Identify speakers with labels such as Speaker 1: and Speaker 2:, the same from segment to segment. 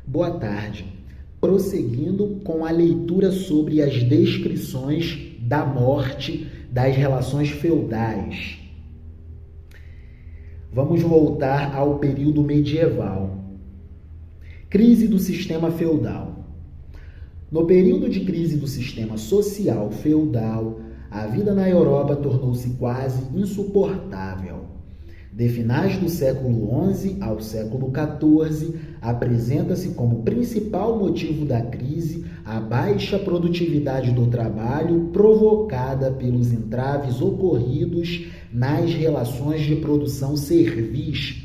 Speaker 1: Boa tarde. Prosseguindo com a leitura sobre as descrições da morte das relações feudais. Vamos voltar ao período medieval. Crise do sistema feudal. No período de crise do sistema social feudal, a vida na Europa tornou-se quase insuportável. De finais do século XI ao século XIV, apresenta-se como principal motivo da crise a baixa produtividade do trabalho provocada pelos entraves ocorridos nas relações de produção servis.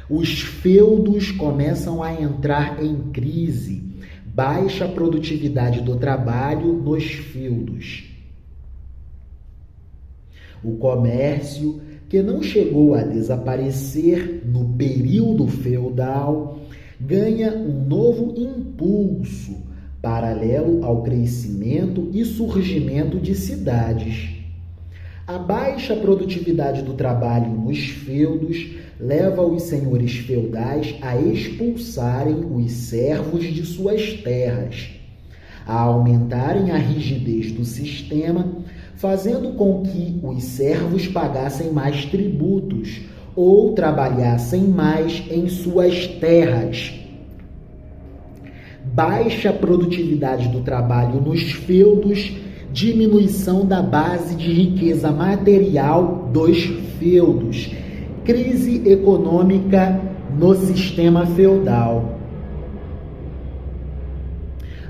Speaker 1: Os feudos começam a entrar em crise, baixa produtividade do trabalho nos feudos. O comércio, que não chegou a desaparecer no período feudal, ganha um novo impulso, paralelo ao crescimento e surgimento de cidades. A baixa produtividade do trabalho nos feudos leva os senhores feudais a expulsarem os servos de suas terras, a aumentarem a rigidez do sistema, fazendo com que os servos pagassem mais tributos ou trabalhassem mais em suas terras. Baixa produtividade do trabalho nos feudos, diminuição da base de riqueza material dos feudos, crise econômica no sistema feudal.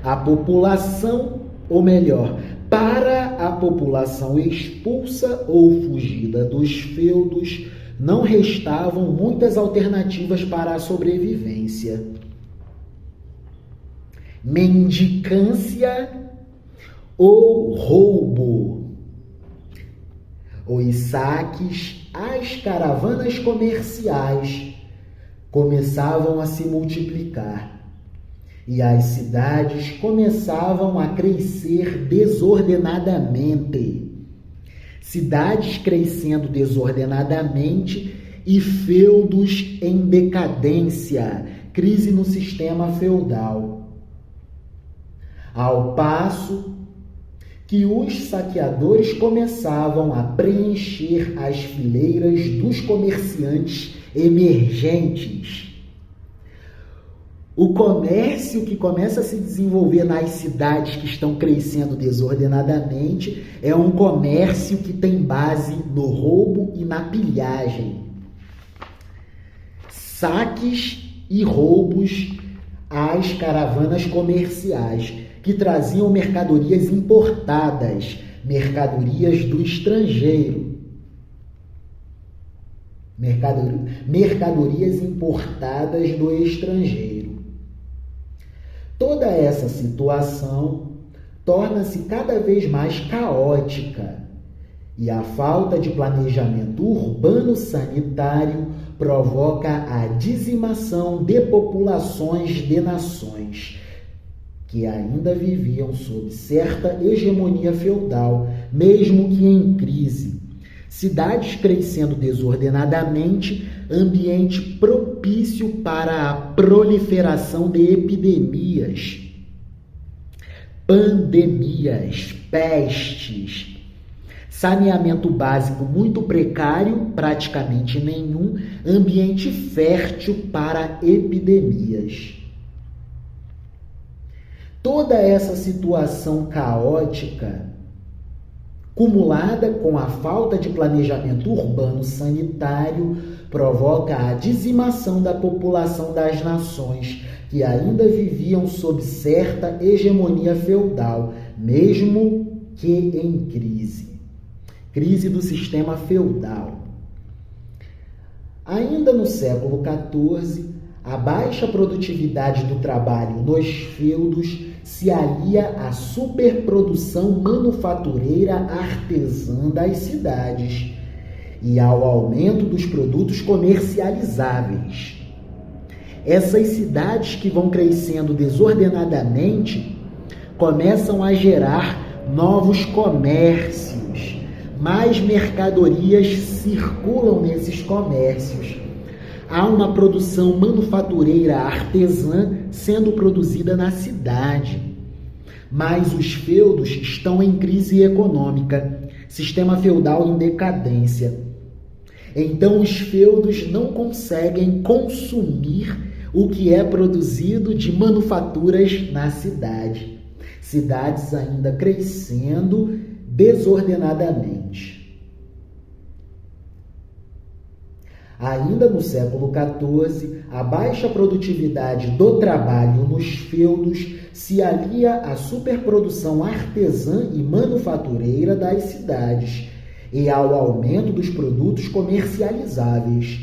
Speaker 1: A população, ou melhor, para a população expulsa ou fugida dos feudos, não restavam muitas alternativas para a sobrevivência. Mendicância ou roubo. Os saques, as caravanas comerciais começavam a se multiplicar. E as cidades começavam a crescer desordenadamente. Cidades crescendo desordenadamente e feudos em decadência, crise no sistema feudal. Ao passo que os saqueadores começavam a preencher as fileiras dos comerciantes emergentes. O comércio que começa a se desenvolver nas cidades que estão crescendo desordenadamente é um comércio que tem base no roubo e na pilhagem. Saques e roubos às caravanas comerciais, que traziam mercadorias importadas, mercadorias do estrangeiro. Mercadorias importadas do estrangeiro. Toda essa situação torna-se cada vez mais caótica e a falta de planejamento urbano sanitário provoca a dizimação de populações de nações que ainda viviam sob certa hegemonia feudal, mesmo que em crise. Cidades crescendo desordenadamente, ambiente propício para a proliferação de epidemias, pandemias, pestes, saneamento básico muito precário, praticamente nenhum, ambiente fértil para epidemias. Toda essa situação caótica, cumulada com a falta de planejamento urbano sanitário, provoca a dizimação da população das nações que ainda viviam sob certa hegemonia feudal, mesmo que em crise. Crise do sistema feudal. Ainda no século XIV, a baixa produtividade do trabalho nos feudos se alia à superprodução manufatureira artesã das cidades e ao aumento dos produtos comercializáveis. Essas cidades que vão crescendo desordenadamente começam a gerar novos comércios, mais mercadorias circulam nesses comércios. há uma produção manufatureira artesã sendo produzida na cidade. Mas os feudos estão em crise econômica, sistema feudal em decadência. Então os feudos não conseguem consumir o que é produzido de manufaturas na cidade. Cidades ainda crescendo desordenadamente. Ainda no século XIV, a baixa produtividade do trabalho nos feudos se alia à superprodução artesã e manufatureira das cidades e ao aumento dos produtos comercializáveis.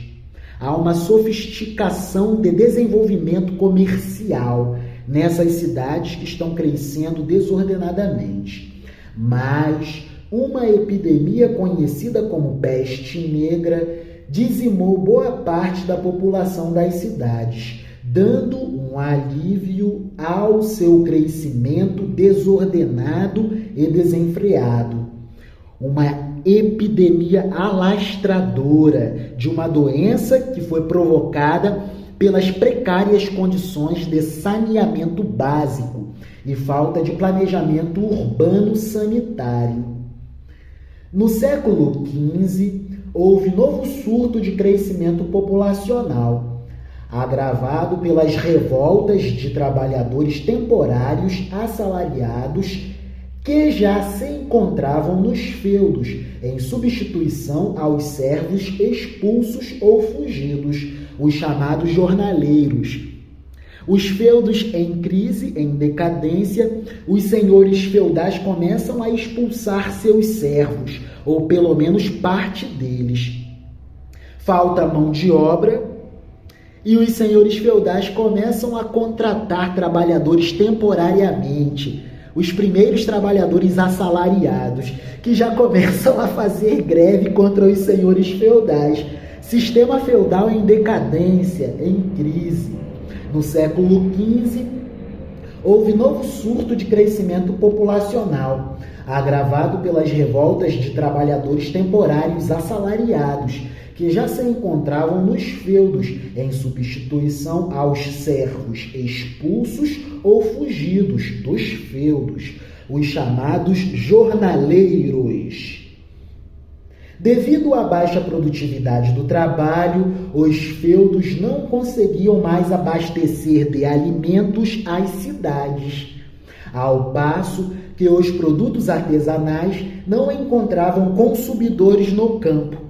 Speaker 1: Há uma sofisticação de desenvolvimento comercial nessas cidades que estão crescendo desordenadamente. Mas uma epidemia conhecida como peste negra dizimou boa parte da população das cidades, dando um alívio ao seu crescimento desordenado e desenfreado. Uma epidemia alastradora de uma doença que foi provocada pelas precárias condições de saneamento básico e falta de planejamento urbano sanitário. No século XV, houve novo surto de crescimento populacional, agravado pelas revoltas de trabalhadores temporários assalariados que já se encontravam nos feudos, em substituição aos servos expulsos ou fugidos, os chamados jornaleiros. Os feudos em crise, em decadência, os senhores feudais começam a expulsar seus servos, ou pelo menos parte deles. Falta mão de obra e os senhores feudais começam a contratar trabalhadores temporariamente, os primeiros trabalhadores assalariados, que já começam a fazer greve contra os senhores feudais. Sistema feudal em decadência, em crise. No século XV, houve novo surto de crescimento populacional, agravado pelas revoltas de trabalhadores temporários assalariados, que já se encontravam nos feudos, em substituição aos servos expulsos ou fugidos dos feudos, os chamados jornaleiros. Devido à baixa produtividade do trabalho, os feudos não conseguiam mais abastecer de alimentos as cidades, ao passo que os produtos artesanais não encontravam consumidores no campo.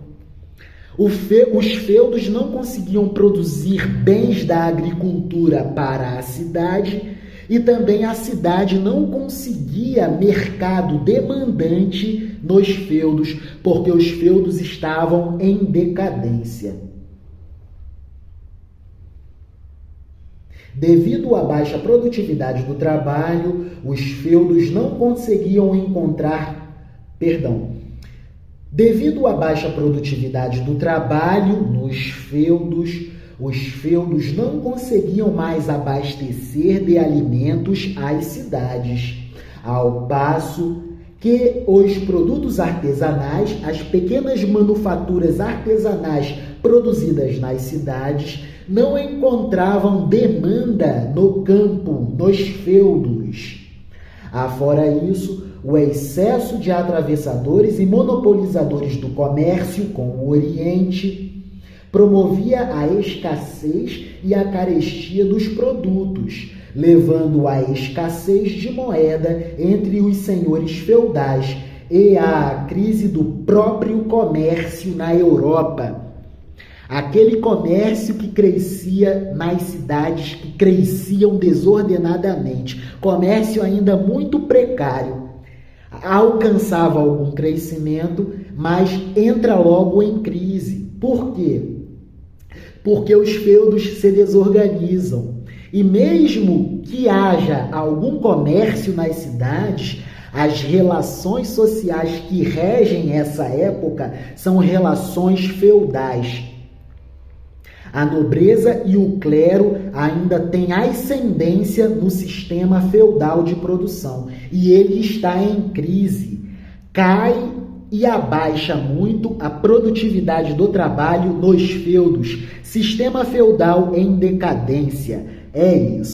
Speaker 1: Os feudos não conseguiam produzir bens da agricultura para a cidade e também a cidade não conseguia mercado demandante nos feudos, porque os feudos estavam em decadência. Devido à baixa produtividade do trabalho, os feudos não conseguiam Devido à baixa produtividade do trabalho nos feudos, os feudos não conseguiam mais abastecer de alimentos as cidades, ao passo que os produtos artesanais, as pequenas manufaturas artesanais produzidas nas cidades, não encontravam demanda no campo, nos feudos. Afora isso, o excesso de atravessadores e monopolizadores do comércio com o Oriente promovia a escassez e a carestia dos produtos, levando à escassez de moeda entre os senhores feudais e à crise do próprio comércio na Europa. Aquele comércio que crescia nas cidades, que cresciam desordenadamente, comércio ainda muito precário, alcançava algum crescimento, mas entra logo em crise. Por quê? Porque os feudos se desorganizam. E mesmo que haja algum comércio nas cidades, as relações sociais que regem essa época são relações feudais. A nobreza e o clero ainda têm ascendência no sistema feudal de produção e ele está em crise. Cai e abaixa muito a produtividade do trabalho nos feudos. Sistema feudal em decadência. É isso.